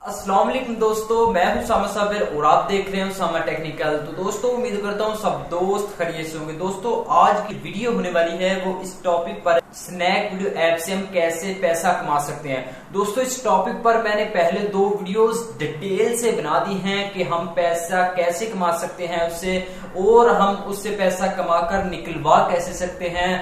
अस्सलाम वालेकुम दोस्तों, मैं हूं सामा साबिर और आप देख रहे हैं सामा टेक्निकल। तो दोस्तों उम्मीद करता हूं सब दोस्त खैरियत से होंगे। दोस्तों आज की वीडियो होने वाली है वो इस टॉपिक पर, स्नैक वीडियो ऐप से हम कैसे पैसा कमा सकते हैं। दोस्तों इस टॉपिक पर मैंने पहले 2 वीडियोस डिटेल से बना दी हैं कि हम पैसा कैसे कमा सकते हैं उससे, और हम उससे पैसा कमाकर निकलवा कैसे सकते हैं।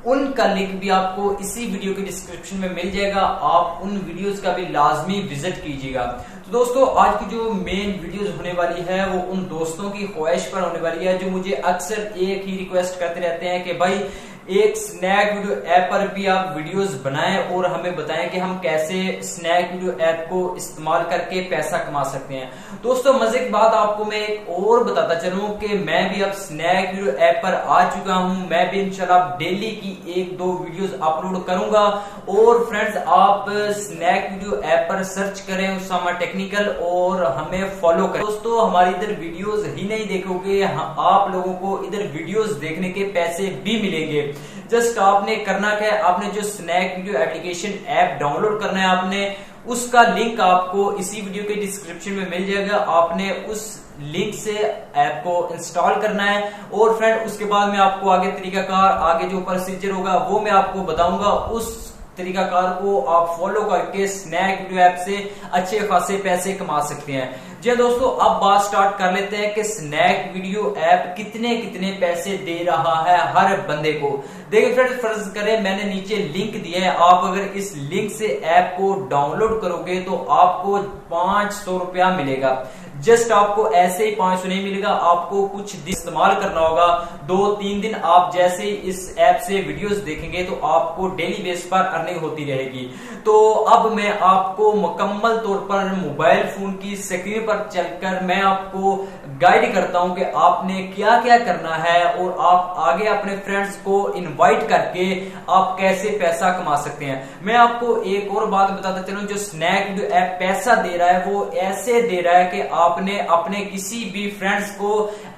उनका लिंक भी आपको इसी वीडियो के डिस्क्रिप्शन में मिल जाएगा, आप उन वीडियोस का भी लाजमी विजिट कीजिएगा। तो दोस्तों आज की जो मेन वीडियोस होने वाली है वो उन दोस्तों की ख्वाहिश पर होने वाली है जो मुझे अक्सर एक ही रिक्वेस्ट करते रहते हैं कि भाई एक स्नैक वीडियो ऐप पर भी आप वीडियोस बनाएं और हमें बताएं कि हम कैसे स्नैक वीडियो ऐप को इस्तेमाल करके पैसा कमा सकते हैं। दोस्तों मजे की बात आपको मैं एक और बताता चलूं कि मैं भी अब स्नैक वीडियो ऐप पर आ चुका हूं। मैं भी इंशाल्लाह डेली की 1-2 वीडियोस अपलोड करूंगा। और फ्रेंड्स आप स्नैक वीडियो ऐप पर सर्च करें उसामा टेक्निकल और हमें फॉलो करें। दोस्तों हमारी इधर वीडियोस ही नहीं देखोगे, आप लोगों को इधर वीडियोस देखने के पैसे भी मिलेंगे। जस्ट आपने करना क्या है, आपने जो Snack Video application app download करना है, आपने उसका लिंक आपको इसी वीडियो के डिस्क्रिप्शन में मिल जाएगा। आपने उस लिंक से ऐप को इंस्टॉल करना है और फ्रेंड उसके बाद मैं आपको आगे तरीकाकार, आगे जो प्रोसीजर होगा वो मैं आपको बताऊंगा। उस तरीकाकार को आप फॉलो करके स्नैक वीडियो ऐप से अच्छे खासे पैसे कमा सकते हैं। जी दोस्तों अब बात स्टार्ट कर लेते हैं कि स्नैक वीडियो ऐप कितने कितने पैसे दे रहा है हर बंदे को। देखिए फ्रेंड्स फर्ज करें मैंने नीचे लिंक दिया है, आप अगर इस लिंक से ऐप को डाउनलोड करोगे तो आपको 500 रुपया मिलेगा। जस्ट आपको ऐसे ही 500 नहीं मिलेगा, आपको कुछ दिन इस्तेमाल करना होगा। 2-3 दिन आप जैसे ही इस ऐप से वीडियोस देखेंगे तो आपको डेली बेस पर अर्निंग होती रहेगी। तो अब मैं आपको मुकम्मल तौर पर मोबाइल फोन की स्क्रीन पर चलकर मैं आपको गाइड करता हूं कि आपने क्या क्या करना है और आप आगे अपने फ्रेंड्स को इनवाइट करके आप कैसे पैसा कमा सकते हैं। मैं आपको एक और बात बताता चलूं, जो स्नैक वीडियो ऐप पैसा दे रहा है वो ऐसे दे रहा है कि आपने अपने किसी भी फ्रेंड्स को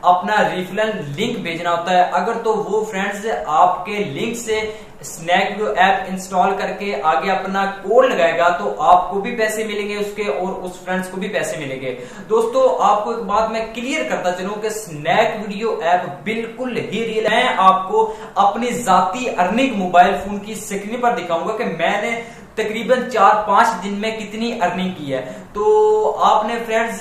अपना रेफरल लिंक भेजना होता है। अगर तो वो फ्रेंड्स आपके लिंक से स्नैक वीडियो ऐप इंस्टॉल करके आगे अपना कोड लगाएगा तो आपको भी पैसे मिलेंगे उसके, और उस फ्रेंड्स को भी पैसे मिलेंगे। दोस्तों आपको एक बात मैं क्लियर करता चलूं कि स्नैक वीडियो ऐप बिल्कुल ही रियल है। आपको अपनी जाती अर्निंग मोबाइल फोन की स्क्रीन पर दिखाऊंगा कि मैंने तकरीबन 4-5 दिन में कितनी अर्निंग की है। तो आपने फ्रेंड्स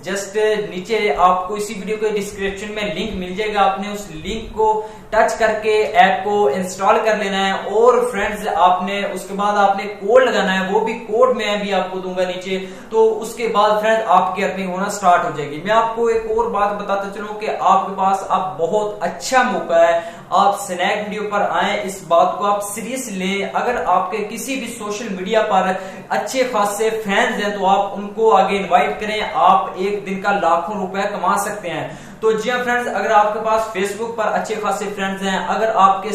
जस्ट नीचे आपको इसी वीडियो के डिस्क्रिप्शन में लिंक मिल जाएगा, आपने उस लिंक को टच करके ऐप को इंस्टॉल कर लेना है। और फ्रेंड्स आपने उसके बाद आपने कोड लगाना है, वो भी कोड मैं भी आपको दूंगा नीचे। तो उसके बाद फ्रेंड्स आपकी अर्निंग होना स्टार्ट हो जाएगी। मैं आपको एक और बात बताता चलूं कि आपके पास अब बहुत अच्छा मौका है, आप स्नैक वीडियो पर आए, इस बात को आप सीरियस लें। अगर आपके किसी भी सोशल मीडिया पर अच्छे खासे फैंस हैं तो आप उनको आगे इनवाइट करें, आप एक दिन का लाखों रुपए कमा सकते हैं। तो जी हाँ फ्रेंड्स, अगर आपके पास फेसबुक पर अच्छे खासे फ्रेंड्स हैं, अगर आपके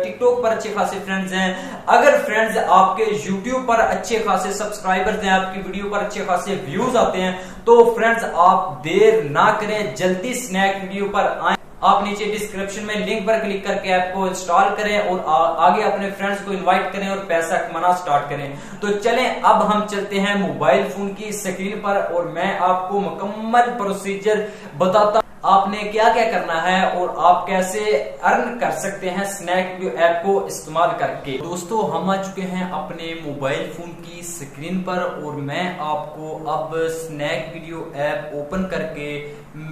टिकटॉक पर अच्छे खासे फ्रेंड्स हैं, अगर फ्रेंड्स आपके यूट्यूब पर अच्छे खासे सब्सक्राइबर्स हैं, आपकी वीडियो पर अच्छे खासे व्यूज आते हैं, तो फ्रेंड्स आप देर ना करें, जल्दी स्नैक वीडियो पर आए। आप नीचे डिस्क्रिप्शन में लिंक पर क्लिक करके ऐप को इंस्टॉल करें और आगे अपने फ्रेंड्स को इनवाइट करें और पैसा कमाना स्टार्ट करें। तो चलें अब हम चलते हैं मोबाइल फोन की स्क्रीन पर और मैं आपको मुकम्मल प्रोसीजर बताता आपने क्या क्या करना है और आप कैसे अर्न कर सकते हैं स्नैक वीडियो ऐप को इस्तेमाल करके। दोस्तों हम आ चुके हैं अपने मोबाइल फोन की स्क्रीन पर और मैं आपको अब स्नैक वीडियो ऐप ओपन करके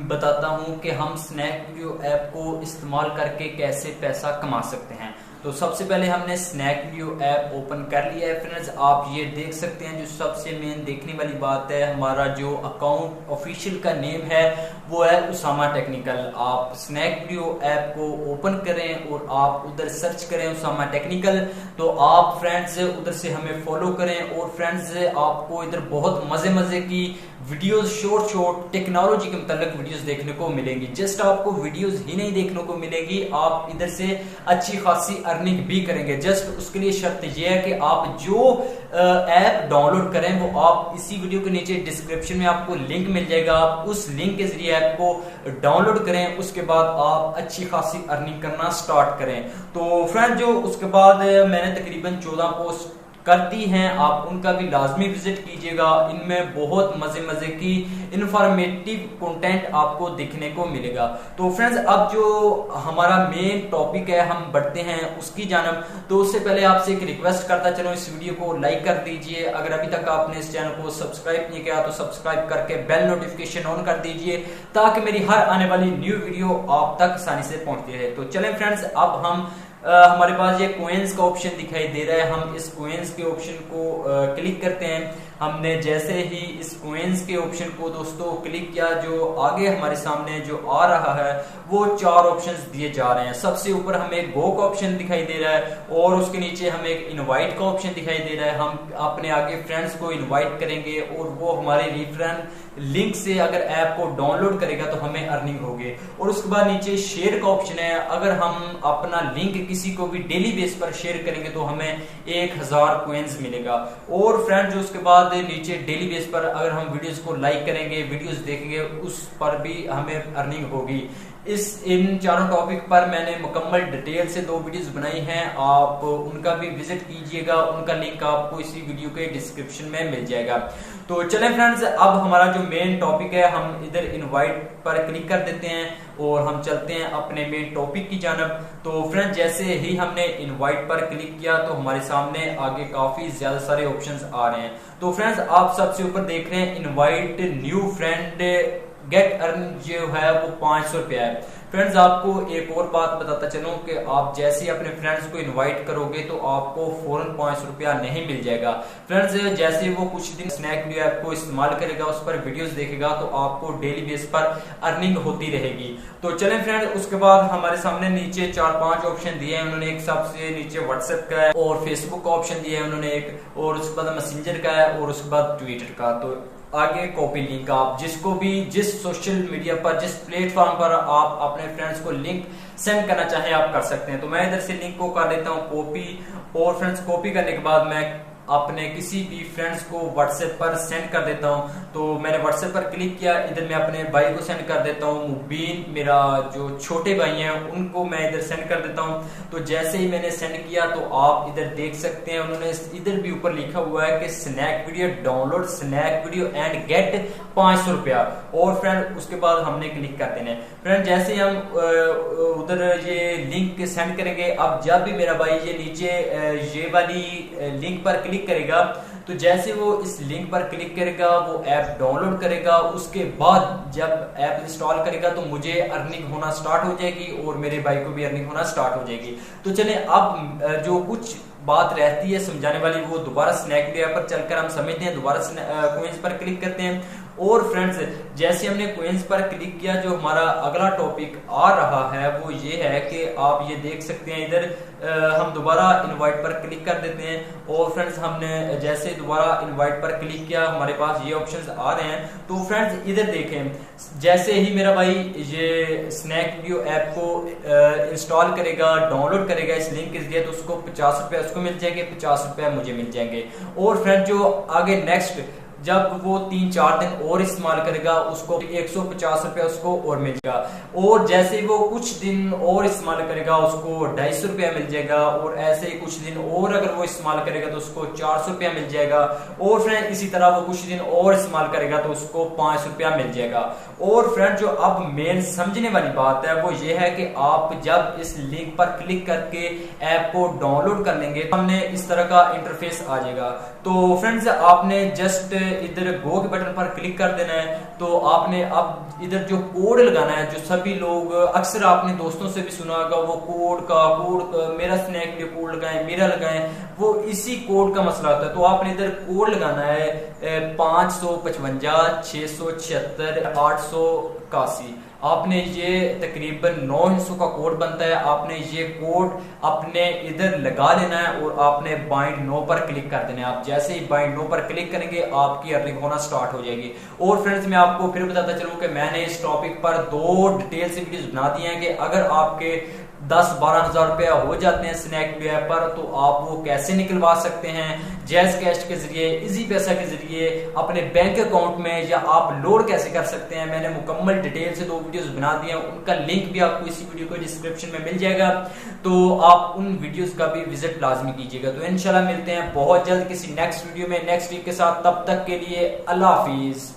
बताता हूं कि हम स्नैक वीडियो ऐप को इस्तेमाल करके कैसे पैसा कमा सकते हैं। तो सबसे पहले हमने स्नैक वीडियो ऐप ओपन कर लिया है फ्रेंड्स। आप ये देख सकते हैं, जो सबसे मेन देखने वाली बात है, हमारा जो अकाउंट ऑफिशियल का नेम है वो है उसामा टेक्निकल। आप स्नैक वीडियो ऐप को ओपन करें और आप उधर सर्च करें उसामा टेक्निकल, तो आप फ्रेंड्स उधर से हमें फॉलो करें। और फ्रेंड्स आपको इधर बहुत मजे मजे की वीडियोस, शॉर्ट टेक्नोलॉजी के मुताल्लिक वीडियोस देखने को मिलेंगी। जस्ट आपको वीडियोस ही नहीं देखने को मिलेगी, आप इधर से अच्छी खासी अर्निंग भी करेंगे। जस्ट उसके लिए शर्त यह है कि आप जो ऐप डाउनलोड करें वो आप इसी वीडियो के नीचे डिस्क्रिप्शन में आपको लिंक मिल जाएगा, आप उस लिंक के जरिए ऐप को डाउनलोड करें, उसके बाद आप अच्छी खासी अर्निंग करना स्टार्ट करें। तो फ्रेंड जो उसके बाद मैंने तकरीबन 14 पोस्ट करती हैं, आप उनका भी लाजमी विजिट कीजिएगा। इनमें बहुत मजे की इंफॉर्मेटिव कंटेंट आपको देखने को मिलेगा। तो फ्रेंड्स, अब जो हमारा मेन टॉपिक है हम बढ़ते हैं उसकी जानब। तो उससे पहले आपसे एक रिक्वेस्ट करता चलो, इस वीडियो को लाइक कर दीजिए। अगर अभी तक आपने इस चैनल को सब्सक्राइब नहीं किया तो सब्सक्राइब करके बेल नोटिफिकेशन ऑन कर दीजिए, ताकि मेरी हर आने वाली न्यू वीडियो आप तक आसानी से पहुंचती रहे। तो चलें फ्रेंड्स, अब हम हमारे पास ये कोइंस का ऑप्शन दिखाई दे रहा है। हम इस कोइंस के ऑप्शन को क्लिक करते हैं। हमने जैसे ही इस कोइंस के ऑप्शन को दोस्तों क्लिक किया, जो आगे हमारे सामने जो आ रहा है वो 4 ऑप्शंस दिए जा रहे हैं। सबसे ऊपर हमें गो का ऑप्शन दिखाई दे रहा है और उसके नीचे हमें एक इनवाइट का ऑप्शन दिखाई दे रहा है। हम अपने आगे फ्रेंड्स को इनवाइट करेंगे और वो हमारे रेफरल लिंक से अगर ऐप को डाउनलोड करेगा तो हमें अर्निंग होगी। और उसके बाद नीचे शेयर का ऑप्शन है। अगर हम अपना लिंक किसी को भी डेली बेस पर शेयर करेंगे तो हमें 1000 कोइंस मिलेगा। और फ्रेंड्स, उसके बाद नीचे डेली बेस पर अगर हम वीडियोस को लाइक करेंगे, वीडियोस देखेंगे, उस पर भी हमें अर्निंग होगी। इन चारों टॉपिक पर मैंने मुकम्मल डिटेल से 2 वीडियोस बनाई हैं, आप उनका भी विजिट कीजिएगा। उनका लिंक आपको इसी वीडियो के डिस्क्रिप्शन में मिल जाएगा। तो चलें फ्रेंड्स, अब हमारा जो मेन टॉपिक है हम इधर इनवाइट पर क्लिक कर देते हैं और हम चलते हैं अपने मेन टॉपिक की जानब। तो फ्रेंड्स, जैसे ही हमने इनवाइट पर क्लिक किया तो हमारे सामने आगे काफी ज्यादा सारे ऑप्शंस आ रहे हैं। तो फ्रेंड्स, आप सबसे ऊपर देख रहे हैं invite new friend gate earn जो है वो 500 रुपया है। फ्रेंड्स, आपको एक और बात बताता चलूं कि आप जैसे ही अपने फ्रेंड्स को इनवाइट करोगे तो आपको फौरन 500 रुपया नहीं मिल जाएगा। फ्रेंड्स, जैसे वो कुछ दिन स्नैक वीडियो ऐप को इस्तेमाल करेगा, उस पर वीडियोस देखेगा, तो आपको डेली बेस पर अर्निंग होती रहेगी। तो चलें फ्रेंड्स, उसके बाद हमारे सामने नीचे 4-5 ऑप्शन दिए हैं उन्होंने। एक सबसे नीचे व्हाट्सएप का है और फेसबुक का ऑप्शन दिया है उन्होंने एक, और उसके बाद मैसेंजर का है और उसके बाद ट्विटर का। तो आगे कॉपी लिंक, आप जिसको भी जिस सोशल मीडिया पर जिस प्लेटफॉर्म पर आप अपने फ्रेंड्स को लिंक सेंड करना चाहें आप कर सकते हैं। तो मैं इधर से लिंक को कर देता हूं कॉपी, और फ्रेंड्स कॉपी करने के बाद मैं अपने किसी भी फ्रेंड्स को व्हाट्सएप पर सेंड कर देता हूं। तो मैंने व्हाट्सएप पर क्लिक किया, इधर मैं अपने भाई को सेंड कर देता हूं। मुबीन मेरा जो छोटे भाई हैं उनको मैं इधर सेंड कर देता हूं। तो जैसे ही मैंने सेंड किया तो आप इधर देख सकते हैं उन्होंने इधर भी ऊपर लिखा हुआ है कि Snack Video download Snack Video and get 500 रुपया। और फ्रेंड, उसके बाद हमने क्लिक कर देना है। फ्रेंड, जैसे हम उधर ये लिंक सेंड करेंगे, अब जब भी मेरा भाई ये नीचे ये वाली लिंक पर क्लिक करेगा, तो जैसे वो इस लिंक पर क्लिक करेगा वो ऐप डाउनलोड करेगा, उसके बाद जब ऐप इंस्टॉल करेगा तो मुझे अर्निंग होना स्टार्ट हो जाएगी और मेरे भाई को भी अर्निंग होना स्टार्ट हो जाएगी। तो चलें, अब जो कुछ बात रहती है समझाने वाली वो दोबारा स्नैक वीडियो पर चलकर हम समझते हैं। दोबारा कोइंस पर क्लिक करते हैं और फ्रेंड्स, जैसे हमने कोइंस पर क्लिक किया, जो हमारा अगला टॉपिक आ रहा है वो ये है कि आप ये देख सकते हैं इधर हम दोबारा इनवाइट पर क्लिक कर देते हैं। और फ्रेंड्स, हमने जैसे दोबारा इनवाइट पर क्लिक किया हमारे पास ये ऑप्शंस आ रहे हैं। तो फ्रेंड्स, इधर देखें, जैसे ही मेरा भाई ये स्नैक वीडियो ऐप को इंस्टॉल करेगा, डाउनलोड करेगा इस लिंक के जरिए, तो उसको 50 रुपया उसको मिल जाएंगे, 50 रुपया मुझे मिल जाएंगे। और फ्रेंड, जो आगे नेक्स्ट जब वो 3-4 दिन और इस्तेमाल करेगा उसको 150 रुपया उसको और मिल जाएगा। और जैसे वो कुछ दिन और इस्तेमाल करेगा उसको 250 रुपया मिल जाएगा। और ऐसे ही कुछ दिन और अगर वो इस्तेमाल करेगा तो उसको 400 रुपया मिल जाएगा। और फ्रेंड, इसी तरह वो कुछ दिन और इस्तेमाल करेगा तो उसको 500 रुपया मिल जाएगा। और फ्रेंड, जो अब मेन समझने वाली बात है वो ये है कि आप जब इस लिंक पर क्लिक करके ऐप को डाउनलोड कर लेंगे, हमने इस तरह का इंटरफेस आ जाएगा। तो फ्रेंड्स, आपने जस्ट इधर गो के बटन पर क्लिक कर देना है। तो आपने अब इधर जो कोड लगाना है, जो सभी लोग अक्सर आपने दोस्तों से भी सुना होगा, वो कोड मेरा स्नैक वीडियो कोड लगाएं, मेरा लगाएं, वो इसी कोड का मसला होता है। तो आपने इधर कोड लगाना है 555 676 881। आपने ये तकरीबन 9 हिस्सों का कोड बनता है। आपने ये कोड अपने इधर लगा लेना है और आपने बाइंड नो पर क्लिक कर देना है। आप जैसे ही बाइंड नो पर क्लिक करेंगे आपकी अर्निंग होना स्टार्ट हो जाएगी। और फ्रेंड्स, मैं आपको फिर बताता चलूं कि मैंने इस टॉपिक पर 2 डिटेल से वीडियोस बना दी हैं कि अगर आपके 10-12 हजार रुपया हो जाते हैं स्नैक वीडियो ऐप पर, तो आप वो कैसे निकलवा सकते हैं जैज कैश के जरिए, इजी पैसा के जरिए अपने बैंक अकाउंट में, या आप लोड कैसे कर सकते हैं। मैंने मुकम्मल डिटेल से 2 वीडियोस बना दिए हैं, उनका लिंक भी आपको इसी वीडियो को डिस्क्रिप्शन में मिल जाएगा, तो आप उन वीडियोस का भी विजिट लाजमी कीजिएगा। तो इंशाल्लाह मिलते हैं बहुत जल्द किसी नेक्स्ट वीडियो में नेक्स्ट वीक के साथ, तब तक के लिए अल्लाह हाफिज।